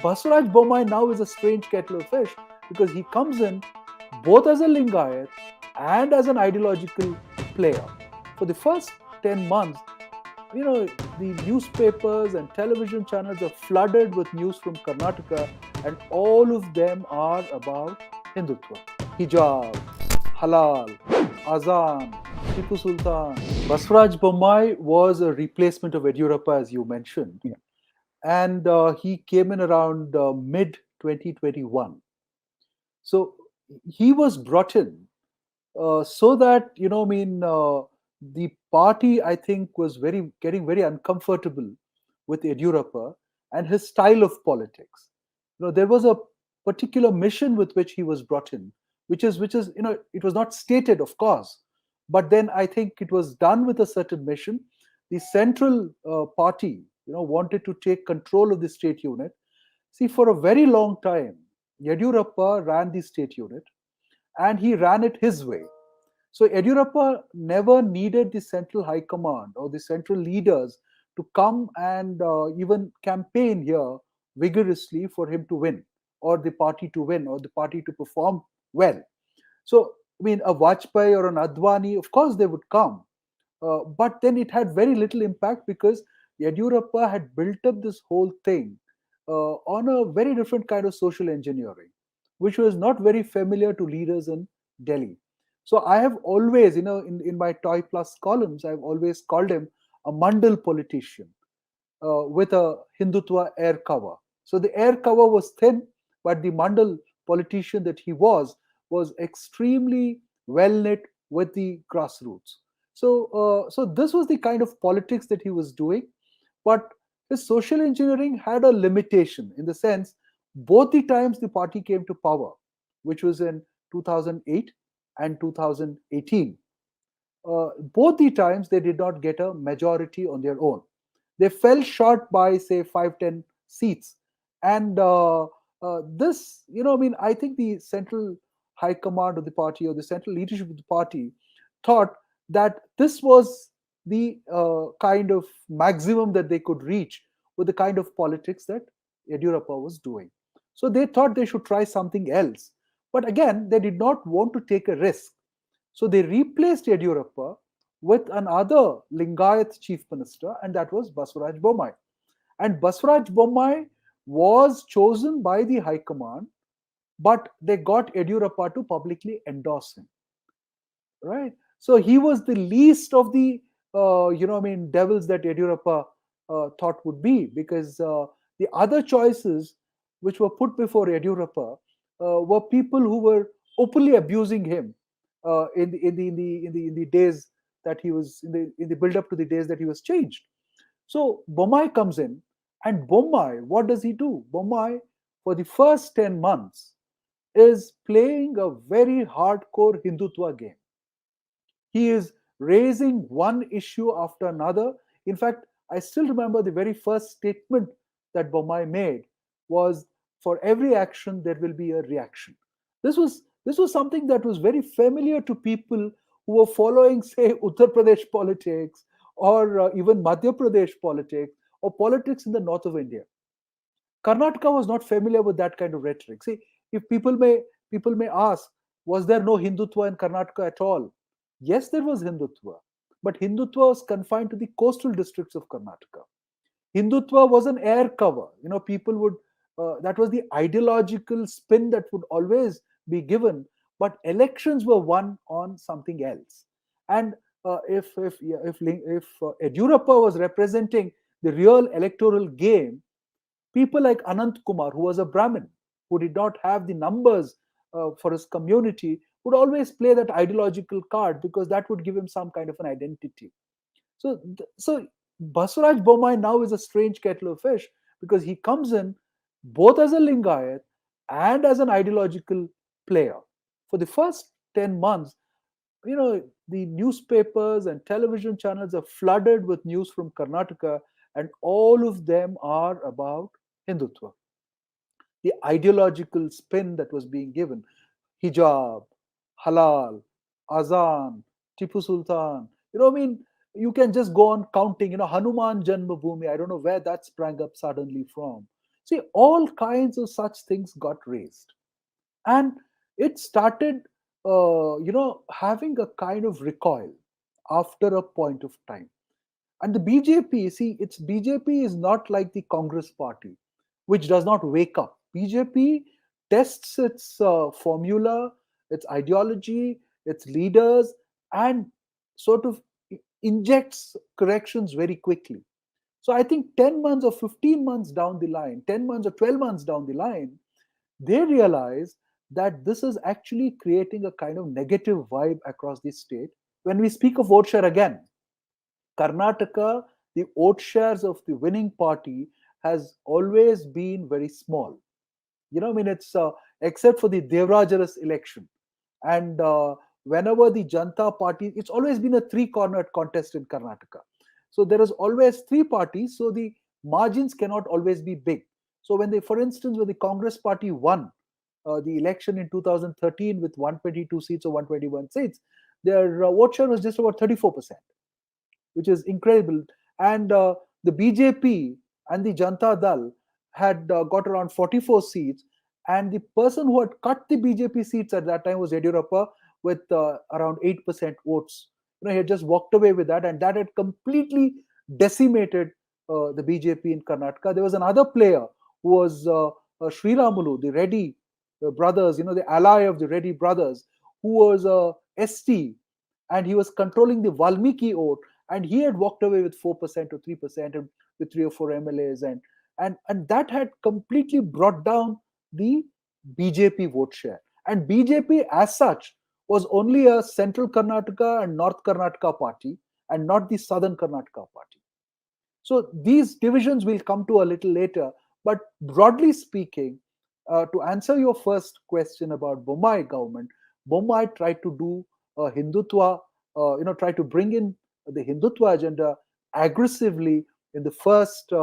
Basavaraj Bommai now is a strange kettle of fish because he comes in both as a Lingayat and as an ideological player. For the first 10 months, the newspapers and television channels are flooded with news from Karnataka, and all of them are about Hindutva. Hijab, halal, azan, Tipu Sultan. Basavaraj Bommai was a replacement of Yediyurappa, as you mentioned, Yeah. and he came in around mid 2021. So he was brought in so that the party, I think, was very getting very uncomfortable with Yediyurappa and his style of politics. There was a particular mission with which he was brought in, which is it was not stated, of course, but then I think it was done with a certain mission. The central party, wanted to take control of the state unit. See, for a very long time, Yediyurappa ran the state unit, and he ran it his way. So Yediyurappa never needed the central high command or the central leaders to come and even campaign here vigorously for him to win, or the party to win, or the party to perform well. So, I mean, a Vajpayee or an Advani, of course, they would come. But then it had very little impact because Yediyurappa had built up this whole thing on a very different kind of social engineering, which was not very familiar to leaders in Delhi. So I have always, in my Toy Plus columns, I've always called him a Mandal politician with a Hindutva air cover. So the air cover was thin, but the Mandal politician that he was extremely well knit with the grassroots. So this was the kind of politics that he was doing, but his social engineering had a limitation in the sense both the times the party came to power, which was in 2008 and 2018. Both the times they did not get a majority on their own. They fell short by say 5-10 seats, and this, I think the central high command of the party or the central leadership of the party thought that this was the kind of maximum that they could reach with the kind of politics that Yediyurappa was doing. So they thought they should try something else. But again, they did not want to take a risk. So they replaced Yediyurappa with another Lingayat chief minister, and that was Basavaraj Bommai. And Basavaraj Bommai was chosen by the High Command, but they got Yediyurappa to publicly endorse him, right? So he was the least of the, devils that Yediyurappa thought would be, because the other choices which were put before Yediyurappa were people who were openly abusing him in the days that he was in the build up to the days that he was changed. So Bommai comes in, and Bommai, what does he do? Bommai, for the first 10 months, is playing a very hardcore Hindutva game. He is raising one issue after another. In fact, I still remember the very first statement that Bommai made was, "For every action, there will be a reaction." This was something that was very familiar to people who were following, say, Uttar Pradesh politics, or even Madhya Pradesh politics, or politics in the north of India. Karnataka was not familiar with that kind of rhetoric. See, if people may ask, was there no Hindutva in Karnataka at all? Yes, there was Hindutva, but Hindutva was confined to the coastal districts of Karnataka. Hindutva was an air cover. People would that was the ideological spin that would always be given, but elections were won on something else. And if Yediyurappa was representing the real electoral game, people like Anant Kumar, who was a Brahmin, who did not have the numbers for his community, would always play that ideological card because that would give him some kind of an identity. So Basavaraj Bommai now is a strange kettle of fish because he comes in both as a Lingayat and as an ideological player. For the first 10 months, the newspapers and television channels are flooded with news from Karnataka, and all of them are about Hindutva. The ideological spin that was being given: hijab, halal, azan, Tipu Sultan. You can just go on counting. Hanuman Janmabhoomi. I don't know where that sprang up suddenly from. See, all kinds of such things got raised, and it started, having a kind of recoil after a point of time. And the BJP, see, it's BJP is not like the Congress party, which does not wake up. BJP tests its formula, its ideology, its leaders, and sort of injects corrections very quickly. So I think 10 months or 15 months down the line, 10 months or 12 months down the line, they realize that this is actually creating a kind of negative vibe across the state. When we speak of vote share again, Karnataka, the vote shares of the winning party has always been very small. It's except for the Devrajaras election. And whenever the Janta party, it's always been a three-cornered contest in Karnataka. So there is always three parties, so the margins cannot always be big. So for instance, when the Congress party won the election in 2013 with 122 seats or 121 seats, their vote share was just about 34%, which is incredible. And the BJP and the Janta Dal had got around 44 seats, and the person who had cut the BJP seats at that time was Yediyurappa with around 8% votes. He had just walked away with that, and that had completely decimated the BJP in Karnataka. There was another player who was Sri Ramulu, the Reddy brothers, the ally of the Reddy brothers, who was ST, and he was controlling the Valmiki vote, and he had walked away with 4% or 3% and with 3 or 4 MLAs, and that had completely brought down the BJP vote share. And BJP as such was only a central Karnataka and North Karnataka party, and not the southern Karnataka party. So these divisions will come to a little later, but broadly speaking, to answer your first question about Bommai government, Bommai tried to do Hindutva, try to bring in the Hindutva agenda aggressively in the first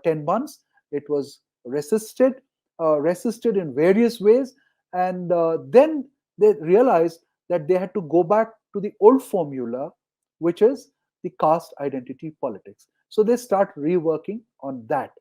10 months. It was resisted in various ways, and then they realized that they had to go back to the old formula, which is the caste identity politics. So they start reworking on that.